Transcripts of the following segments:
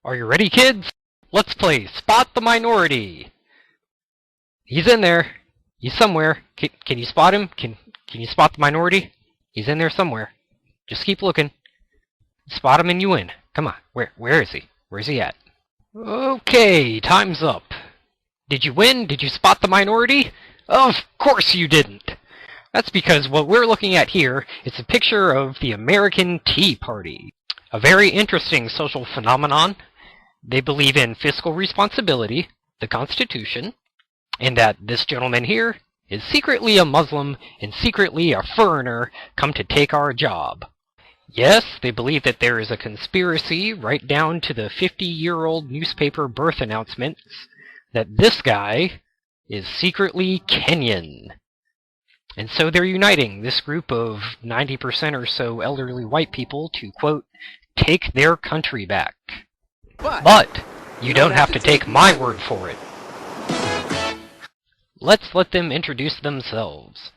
Are you ready, kids? Let's play Spot the Minority. He's in there. He's somewhere. Can you spot him? Can you spot the minority? He's in there somewhere. Just keep looking. Spot him and you win. Come on. Where is he? Where's he at? Okay, time's up. Did you win? Did you spot the minority? Of course you didn't. That's because what we're looking at here is a picture of the American Tea Party. A very interesting social phenomenon. They believe in fiscal responsibility, the Constitution, and that this gentleman here is secretly a Muslim and secretly a foreigner come to take our job. Yes, they believe that there is a conspiracy right down to the 50-year-old newspaper birth announcements that this guy is secretly Kenyan. And so they're uniting this group of 90% or so elderly white people to, quote, take their country back. But you don't have to take my word for it. Let's let them introduce themselves.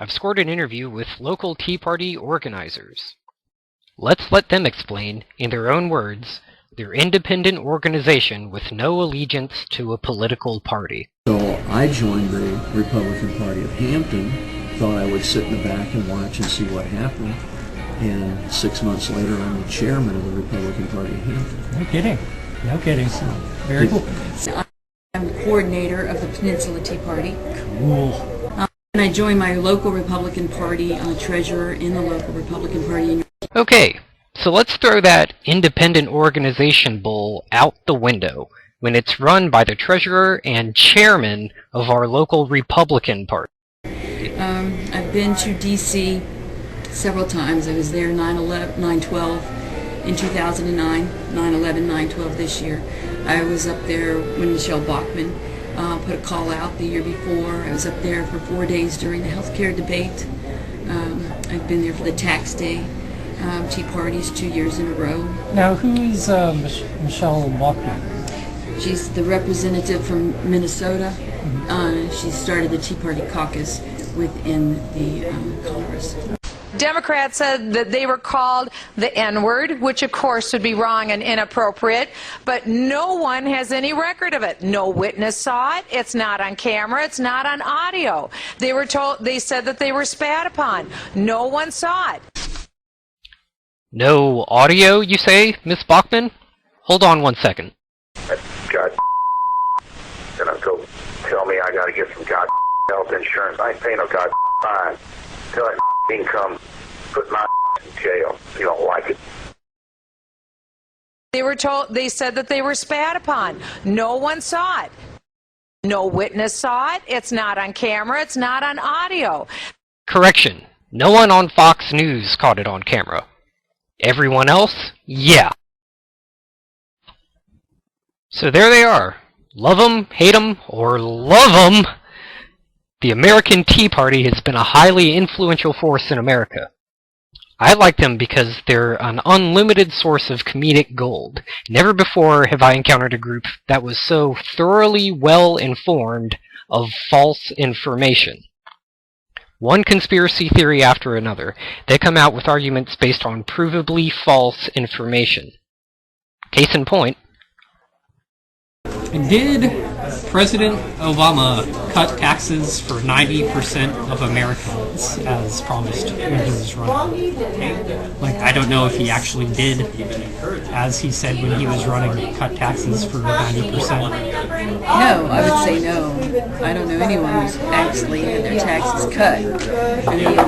I've scored an interview with local Tea Party organizers. Let's let them explain, in their own words, their independent organization with no allegiance to a political party. So I joined the Republican Party of Hampton, thought I would sit in the back and watch and see what happened. And 6 months later, I'm the chairman of the Republican Party of Hampton. No kidding. No kidding. Very cool. I'm the coordinator of the Peninsula Tea Party. Cool. And I joined my local Republican Party. I'm a treasurer in the local Republican Party. Okay, so let's throw that independent organization bull out the window when it's run by the treasurer and chairman of our local Republican Party. I've been to D.C. several times. I was there 9/12 in 2009, 9/11, 9/12 this year. I was up there when Michelle Bachmann put a call out the year before. I was up there for 4 days during the healthcare debate. I've been there for the tax day tea parties 2 years in a row. Now, who is Michelle Bachmann? She's the representative from Minnesota. She started the Tea Party caucus within the Congress. Democrats said that they were called the N-word, which of course would be wrong and inappropriate, but no one has any record of it. No witness saw it. It's not on camera. It's not on audio. They said that they were spat upon. No one saw it. No audio, you say, Miss Bachmann? Hold on 1 second. God, gonna go tell me I gotta get some God health insurance. I ain't paying no God fine. Tell that he can come put my in jail if you don't like it. They said that they were spat upon. No one saw it. No witness saw it. It's not on camera. It's not on audio. Correction. No one on Fox News caught it on camera. Everyone else? Yeah. So there they are. Love 'em, hate 'em, or love 'em. The American Tea Party has been a highly influential force in America. I like them because they're an unlimited source of comedic gold. Never before have I encountered a group that was so thoroughly well informed of false information. One conspiracy theory after another, they come out with arguments based on provably false information. Case in point. Did President Obama cut taxes for 90% of Americans as promised when he was running? Like, I don't know if he actually did, as he said when he was running, cut taxes for 90%. No, I would say no. I don't know anyone who's actually had their taxes cut. I mean,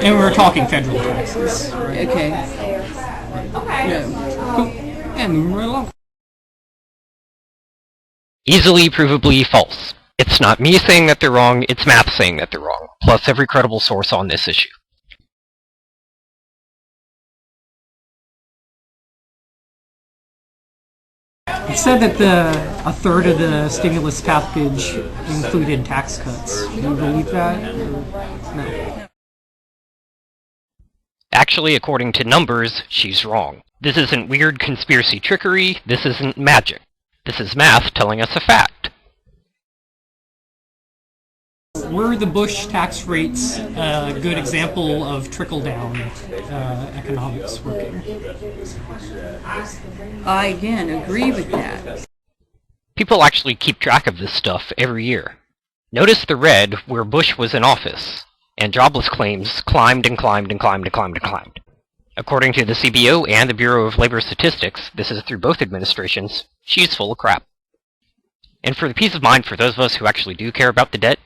And we're talking federal taxes. okay. No. Cool. And moving right along. Easily provably false. It's not me saying that they're wrong, it's math saying that they're wrong, plus every credible source on this issue. It said that a third of the stimulus package included tax cuts. Do you believe that? No. Actually, according to numbers, she's wrong. This isn't weird conspiracy trickery, this isn't magic. This is math telling us a fact. were the Bush tax rates a good example of trickle-down economics working? I, again, agree with that. People actually keep track of this stuff every year. Notice the red where Bush was in office, and jobless claims climbed and climbed and climbed and climbed and climbed. According to the CBO and the Bureau of Labor Statistics, this is through both administrations, she's full of crap. And for the peace of mind for those of us who actually do care about the debt,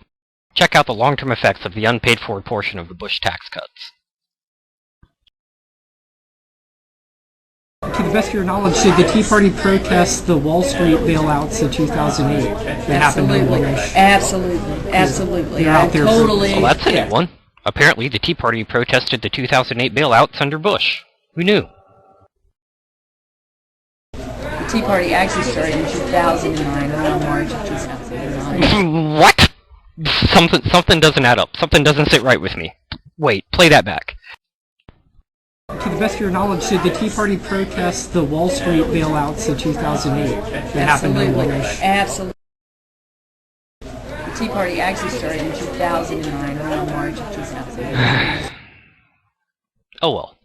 check out the long-term effects of the unpaid-for portion of the Bush tax cuts. To the best of your knowledge, did the Tea Party protest the Wall Street bailouts of 2008 that happened in Bush? Absolutely. You're out there Totally. Well, that's a new one. Apparently, the Tea Party protested the 2008 bailouts under Bush. Who knew? The Tea Party actually started in 2009, around March of 2009. What? Something doesn't add up. Something doesn't sit right with me. Wait, play that back. To the best of your knowledge, did the Tea Party protest the Wall Street bailouts of 2008 that happened in Bush? Absolutely. The Tea Party actually started in 2009, around March of 2009. Oh well.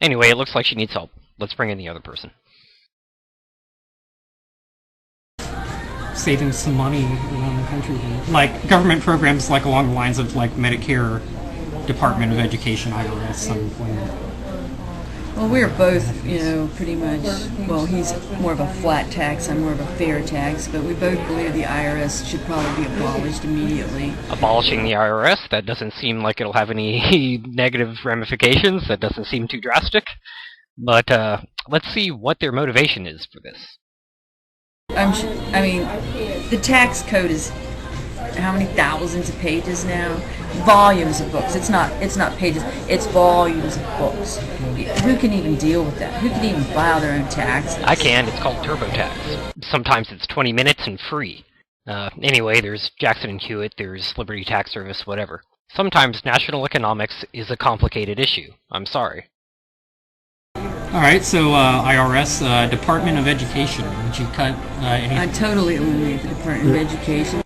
Anyway, it looks like she needs help. Let's bring in the other person. Saving some money around the country. Like government programs like along the lines of like Medicare, Department of Education, IRS, unemployment. Well, we're both, pretty much, well, he's more of a flat tax, I'm more of a fair tax, but we both believe the IRS should probably be abolished immediately. Abolishing the IRS? That doesn't seem like it'll have any negative ramifications. That doesn't seem too drastic. But let's see what their motivation is for this. The tax code is how many thousands of pages now? Volumes of books. It's not pages. It's volumes of books. Who can even deal with that? Who can even file their own taxes? I can. It's called TurboTax. Sometimes it's 20 minutes and free. Anyway, there's Jackson and Hewitt, there's Liberty Tax Service, whatever. Sometimes national economics is a complicated issue. I'm sorry. Alright, so IRS, Department of Education. Would you cut any? I totally eliminate the Department of Education.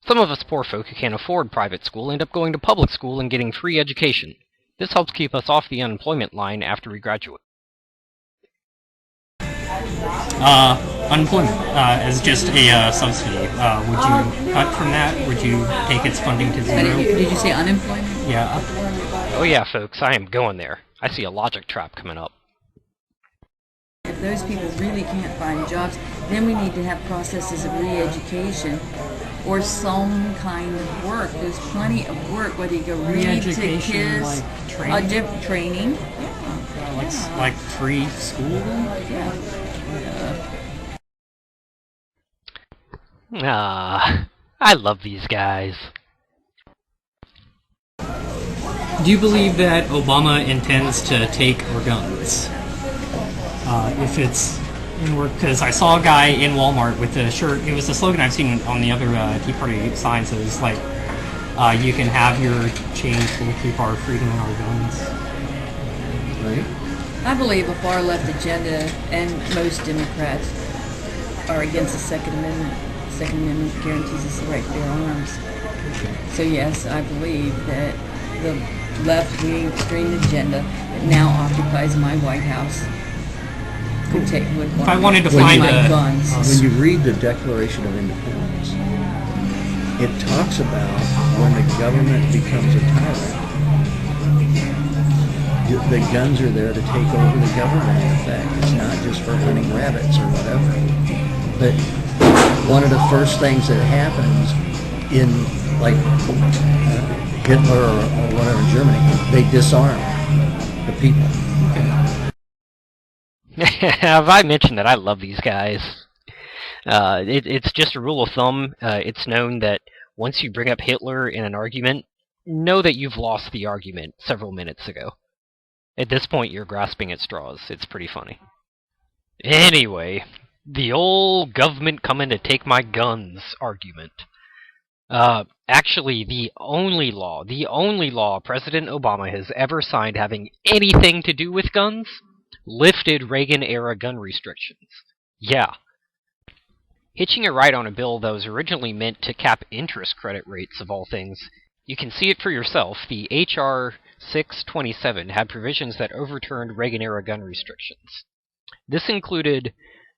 Some of us poor folk who can't afford private school end up going to public school and getting free education. This helps keep us off the unemployment line after we graduate. Unemployment as just a subsidy. Would you cut from that? Would you take its funding to zero? Did you say unemployment? Yeah. Oh yeah, folks, I am going there. I see a logic trap coming up. If those people really can't find jobs, then we need to have processes of re-education or some kind of work. There's plenty of work, whether you go read to kids, like training? Training. Like free school? Ah, I love these guys. Do you believe that Obama intends to take our guns? If it's in work, because I saw a guy in Walmart with a shirt. It was a slogan I've seen on the other Tea Party signs. It was like, "You can have your chains, we'll keep our freedom and our guns." Right? I believe a far left agenda, and most Democrats are against the Second Amendment. The Second Amendment guarantees us the right to bear arms. So yes, I believe that the left-wing extreme agenda that now occupies my White House would If I wanted to When find you- a guns. When you read the Declaration of Independence, it talks about when the government becomes a tyrant, the guns are there to take over the government, in effect. It's not just for hunting rabbits or whatever. But one of the first things that happens in, like, Hitler or whatever in Germany, they disarm the people. Have I mentioned that I love these guys? It's just a rule of thumb. It's known that once you bring up Hitler in an argument, know that you've lost the argument several minutes ago. At this point, you're grasping at straws. It's pretty funny. Anyway, the old government coming to take my guns argument. Actually, the only law President Obama has ever signed having anything to do with guns lifted Reagan-era gun restrictions. Yeah. hitching a ride on a bill that was originally meant to cap interest credit rates of all things. You can see it for yourself. The H.R. 627 had provisions that overturned Reagan-era gun restrictions. This included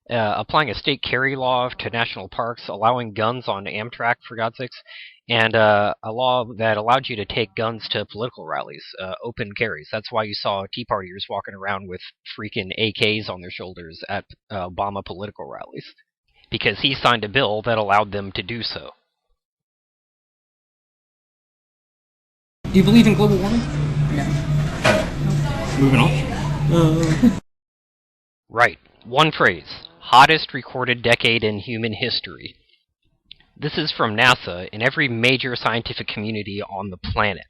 applying a state carry law to national parks, allowing guns on Amtrak, for God's sakes, and a law that allowed you to take guns to political rallies, open carries. That's why you saw Tea Partiers walking around with freaking AKs on their shoulders at Obama political rallies, because he signed a bill that allowed them to do so. Do you believe in global warming? No. Moving on. Right. One phrase. Hottest recorded decade in human history. This is from NASA and every major scientific community on the planet.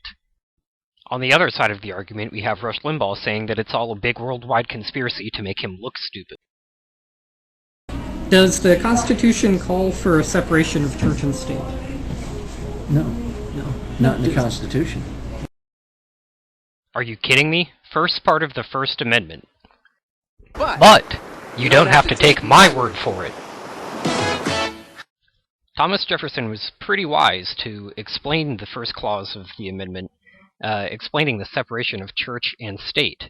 On the other side of the argument, we have Rush Limbaugh saying that it's all a big worldwide conspiracy to make him look stupid. Does the Constitution call for a separation of church and state? No, not in the Constitution. Are you kidding me? First part of the First Amendment. But you don't have to take my word for it. Thomas Jefferson was pretty wise to explain the first clause of the amendment, explaining the separation of church and state.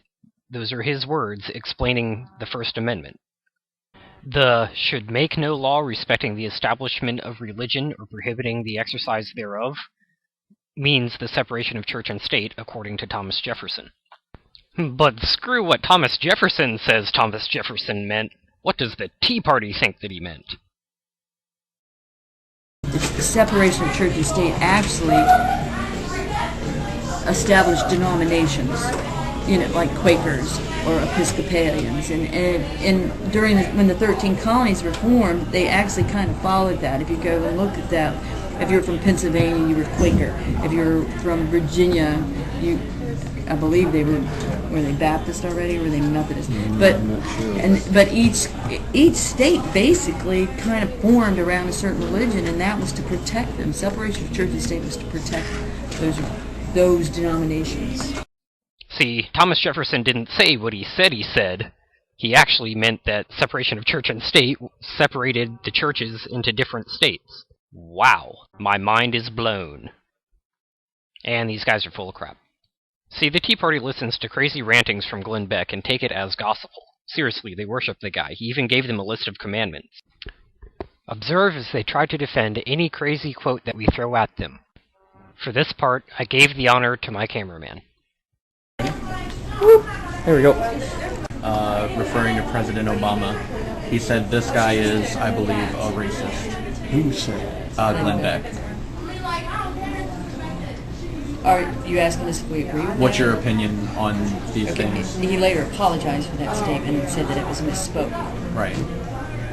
Those are his words explaining the First Amendment. The should make no law respecting the establishment of religion or prohibiting the exercise thereof means the separation of church and state, according to Thomas Jefferson. But screw what Thomas Jefferson says Thomas Jefferson meant. What does the Tea Party think that he meant? The separation of church and state actually established denominations, like Quakers or Episcopalians, and when the 13 colonies were formed, they actually kind of followed that. If you go and look at that, if you're from Pennsylvania, you were Quaker. If you're from Virginia, I believe were they Baptist already, or were they Methodist? I'm not sure. But each state basically kind of formed around a certain religion, and that was to protect them. Separation of church and state was to protect those denominations. See, Thomas Jefferson didn't say what he said he said. He actually meant that separation of church and state separated the churches into different states. Wow, my mind is blown. And these guys are full of crap. See, the Tea Party listens to crazy rantings from Glenn Beck and take it as gospel. Seriously, they worship the guy. He even gave them a list of commandments. Observe as they try to defend any crazy quote that we throw at them. For this part, I gave the honor to my cameraman. There we go. Referring to President Obama, he said this guy is, I believe, a racist. Who said? Glenn Beck. Are you asking us if we agree with What's that? your opinion on these things? He later apologized for that statement and said that it was misspoke. Right.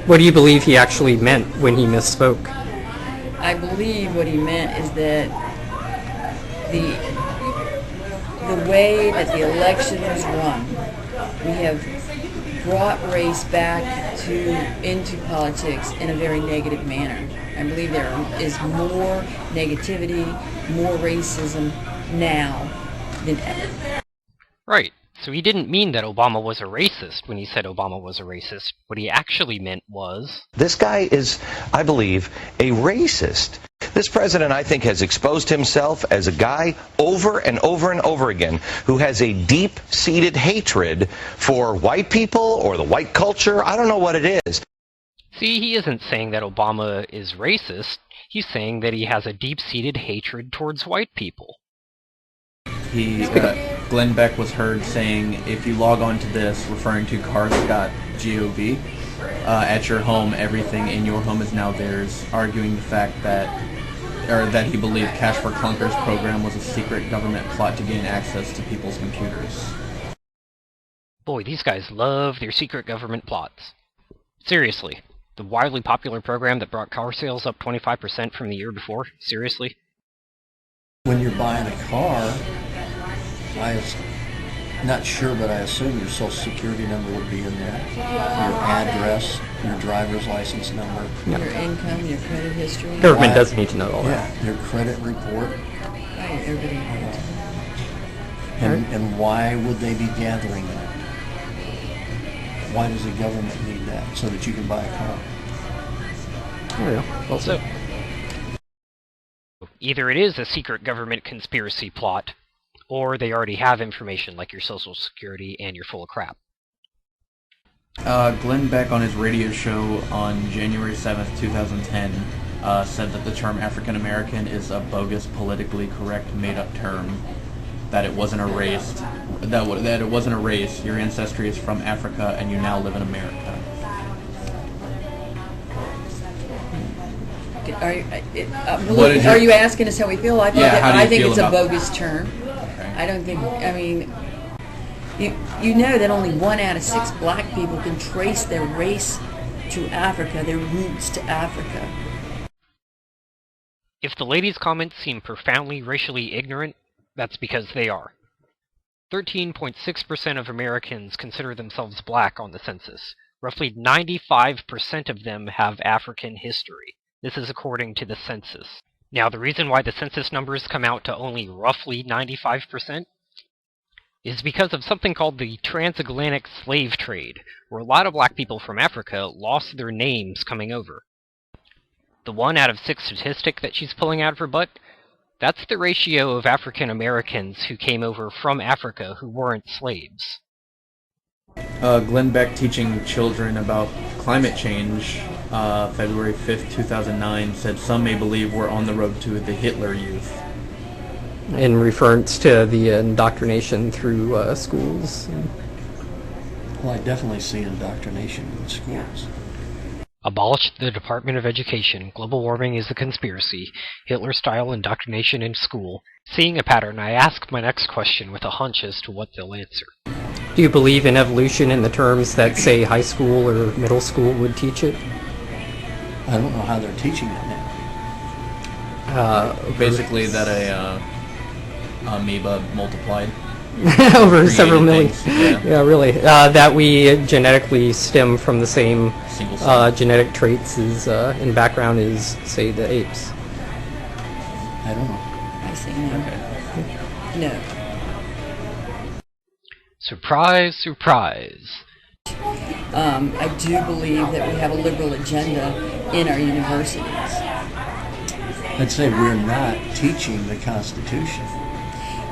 What do you believe he actually meant when he misspoke? I believe what he meant is that the way that the election was run, we have brought race back into politics in a very negative manner. I believe there is more negativity, more racism now than ever. Right. So he didn't mean that Obama was a racist when he said Obama was a racist. What he actually meant was... This guy is, I believe, a racist. This president, I think, has exposed himself as a guy over and over and over again who has a deep-seated hatred for white people or the white culture. I don't know what it is. See, he isn't saying that Obama is racist. He's saying that he has a deep-seated hatred towards white people. Glenn Beck was heard saying, if you log on to this, referring to cars.gov, at your home, everything in your home is now theirs, arguing the fact that he believed Cash for Clunkers program was a secret government plot to gain access to people's computers. Boy, these guys love their secret government plots. Seriously, the wildly popular program that brought car sales up 25% from the year before? Seriously? When you're buying a car, I'm not sure, but I assume your social security number would be in there. Your address, your driver's license number. Your income, your credit history. Government does need to know all that. Yeah, your credit report. Right, everybody. And why would they be gathering that? Why does the government need that? So that you can buy a car. Yeah, well So, either it is a secret government conspiracy plot, or they already have information like your social security and you're full of crap. Glenn Beck on his radio show on January 7th, 2010, said that the term African American is a bogus, politically correct, made-up term. That it wasn't a race. That it wasn't a race. Your ancestry is from Africa, and you now live in America. Are you asking us how we feel? I think, Yeah, how do you I think feel it's a about bogus term. Okay. I don't think, I mean, you know that only 1 out of 6 black people can trace their race to Africa, their roots to Africa. If the lady's comments seem profoundly racially ignorant, that's because they are. 13.6% of Americans consider themselves black on the census. Roughly 95% of them have African history. This is according to the census. Now, the reason why the census numbers come out to only roughly 95% is because of something called the transatlantic slave trade, where a lot of black people from Africa lost their names coming over. The 1 out of 6 statistic that she's pulling out of her butt, that's the ratio of African Americans who came over from Africa who weren't slaves. Glenn Beck teaching children about climate change, February 5th, 2009, said some may believe we're on the road to the Hitler Youth. in reference to the indoctrination through schools. Well, I definitely see indoctrination in schools. Abolish the Department of Education. Global warming is a conspiracy. Hitler-style indoctrination in school. Seeing a pattern, I ask my next question with a hunch as to what they'll answer. Do you believe in evolution in the terms that, say, high school or middle school would teach it? I don't know how they're teaching it now. Basically that a amoeba multiplied. Over several million. Things. Yeah, really. That we genetically stem from the same Single cell. genetic traits as in background as, say, the apes. I don't know. I say no. Okay. No. Surprise, surprise. I do believe that we have a liberal agenda in our universities. I'd say we're not teaching the Constitution.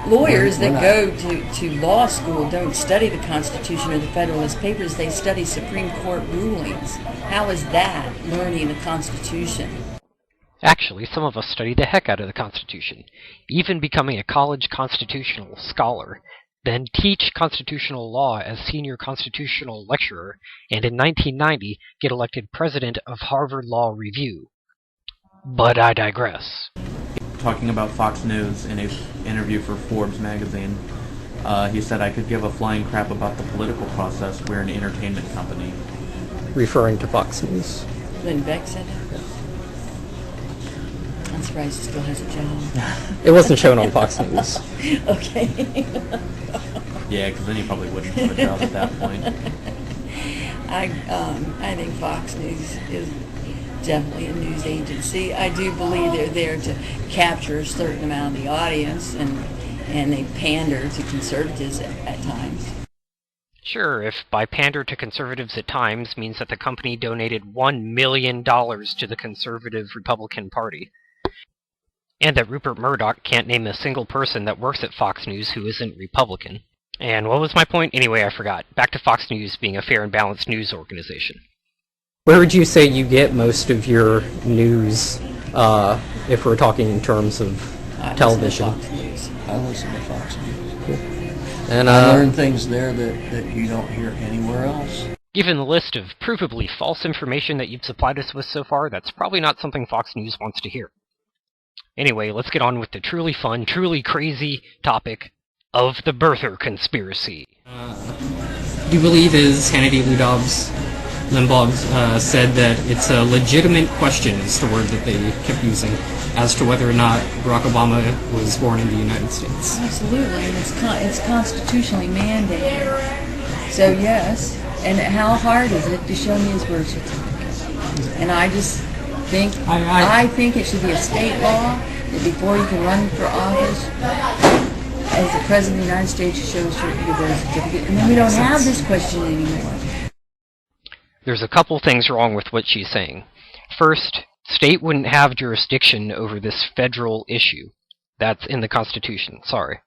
Lawyers We're that not. go to law school don't study the Constitution or the Federalist Papers. They study Supreme Court rulings. How is that learning the Constitution? Actually, some of us study the heck out of the Constitution, even becoming a college constitutional scholar, then teach constitutional law as senior constitutional lecturer, and in 1990 get elected president of Harvard Law Review. But I digress. Talking about Fox News in an interview for Forbes magazine, he said, I could give a flying crap about the political process. We're an entertainment company. Referring to Fox News. Glenn Beck said it. I'm surprised he still has a job. It wasn't shown on Fox News. Okay. Yeah, because then he probably wouldn't have a job at that point. I think Fox News is definitely a news agency. I do believe they're there to capture a certain amount of the audience, and they pander to conservatives at times. Sure, if by pander to conservatives at times means that the company donated $1 million to the conservative Republican Party, and that Rupert Murdoch can't name a single person that works at Fox News who isn't Republican. And what was my point? Anyway, I forgot. Back to Fox News being a fair and balanced news organization. Where would you say you get most of your news, if we're talking in terms of television? I listen to Fox News. And I learn things there that you don't hear anywhere else. Given the list of provably false information that you've supplied us with so far, that's probably not something Fox News wants to hear. Anyway, let's get on with the truly fun, truly crazy topic of the birther conspiracy. Do you believe, as Hannity Limbaugh said, that it's a legitimate question, is the word that they kept using, as to whether or not Barack Obama was born in the United States? Absolutely, and it's constitutionally mandated. So yes, and how hard is it to show me his birth certificate? And I just think I think it should be a state law that before you can run for office as the President of the United States, you show your birth certificate, and then we don't have this question anymore. There's a couple things wrong with what she's saying. First, State wouldn't have jurisdiction over this federal issue. That's in the Constitution, sorry.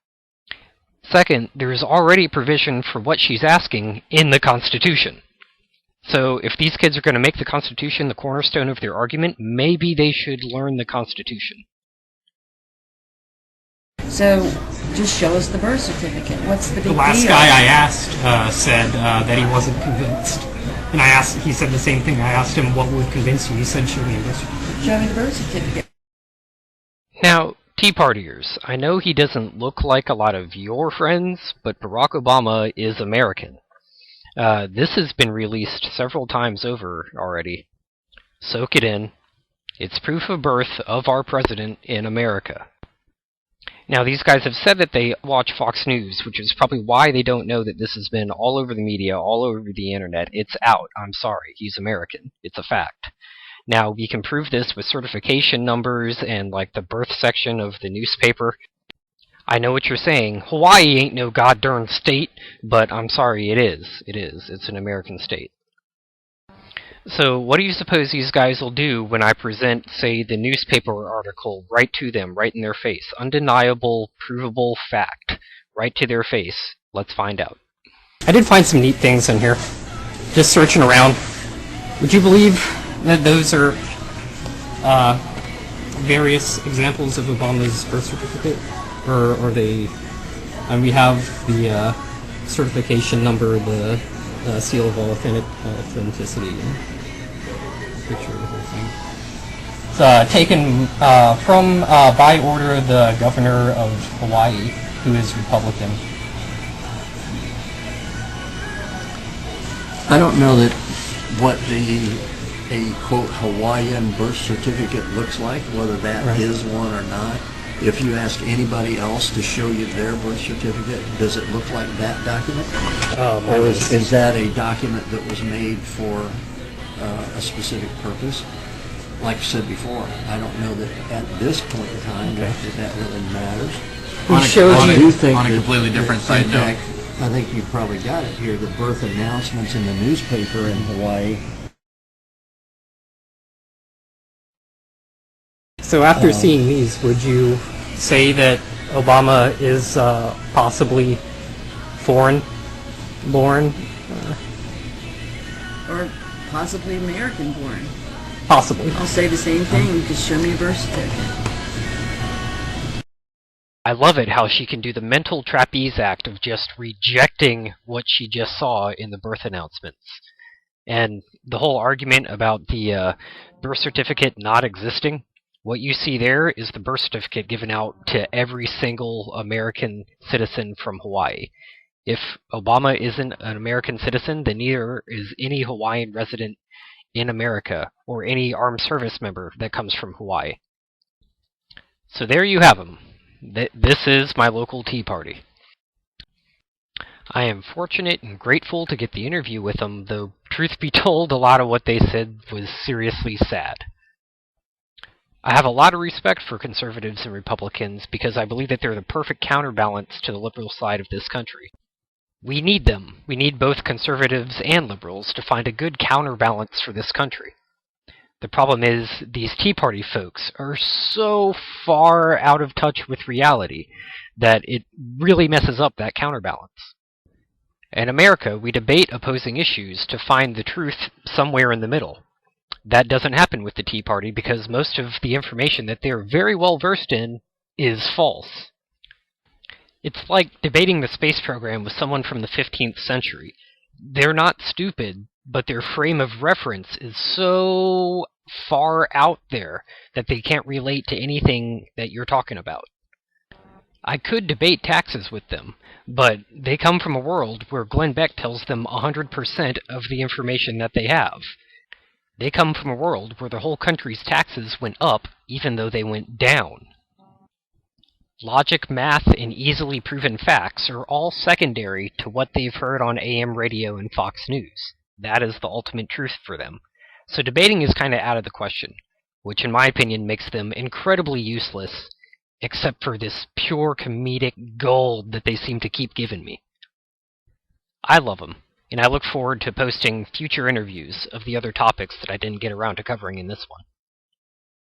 Second, there is already provision for what she's asking in the Constitution. So if these kids are going to make the Constitution the cornerstone of their argument, maybe they should learn the Constitution. So, just show us the birth certificate. What's the big deal? The last guy I asked said that he wasn't convinced. And he said the same thing. I asked him, what would convince you? He said, show me a birth certificate. Show me the birth certificate. Now, Tea Partiers, I know he doesn't look like a lot of your friends, but Barack Obama is American. This has been released several times over already. Soak it in. It's proof of birth of our president in America. Now, these guys have said that they watch Fox News, which is probably why they don't know that this has been all over the media, all over the internet. It's out. I'm sorry. He's American. It's a fact. Now, we can prove this with certification numbers and, like, the birth section of the newspaper. I know what you're saying. Hawaii ain't no god-darn state, but I'm sorry, it is. It is. It's an American state. So what do you suppose these guys will do when I present, say, the newspaper article right to them, right in their face? Undeniable, provable fact. Right to their face. Let's find out. I did find some neat things in here. Just searching around. Would you believe that those are various examples of Obama's birth certificate? Or are they... we have the certification number, the seal of authenticity, and picture of the whole thing. It's taken from, by order of the governor of Hawaii, who is Republican. I don't know that what a quote Hawaiian birth certificate looks like, whether that is one or not. If you ask anybody else to show you their birth certificate, does it look like that document? Or is that a document that was made for a specific purpose? Like I said before, I don't know that at this point in time that really matters. On a completely different side note. I think you probably got it here, the birth announcements in the newspaper in Hawaii. So after seeing these, would you say that Obama is possibly foreign-born? Or possibly American-born. Possibly. I'll say the same thing. Just show me a birth certificate. I love it how she can do the mental trapeze act of just rejecting what she just saw in the birth announcements. And the whole argument about the birth certificate not existing, what you see there is the birth certificate given out to every single American citizen from Hawaii. If Obama isn't an American citizen, then neither is any Hawaiian resident in America or any armed service member that comes from Hawaii. So there you have them. This is my local Tea Party. I am fortunate and grateful to get the interview with them, though truth be told, a lot of what they said was seriously sad. I have a lot of respect for conservatives and Republicans because I believe that they're the perfect counterbalance to the liberal side of this country. We need them. We need both conservatives and liberals to find a good counterbalance for this country. The problem is, these Tea Party folks are so far out of touch with reality that it really messes up that counterbalance. In America, we debate opposing issues to find the truth somewhere in the middle. That doesn't happen with the Tea Party because most of the information that they're very well versed in is false. It's like debating the space program with someone from the 15th century. They're not stupid, but their frame of reference is so far out there that they can't relate to anything that you're talking about. I could debate taxes with them, but they come from a world where Glenn Beck tells them 100% of the information that they have. They come from a world where the whole country's taxes went up even though they went down. Logic, math, and easily proven facts are all secondary to what they've heard on AM radio and Fox News. That is the ultimate truth for them. So debating is kind of out of the question, which in my opinion makes them incredibly useless, except for this pure comedic gold that they seem to keep giving me. I love them, and I look forward to posting future interviews of the other topics that I didn't get around to covering in this one.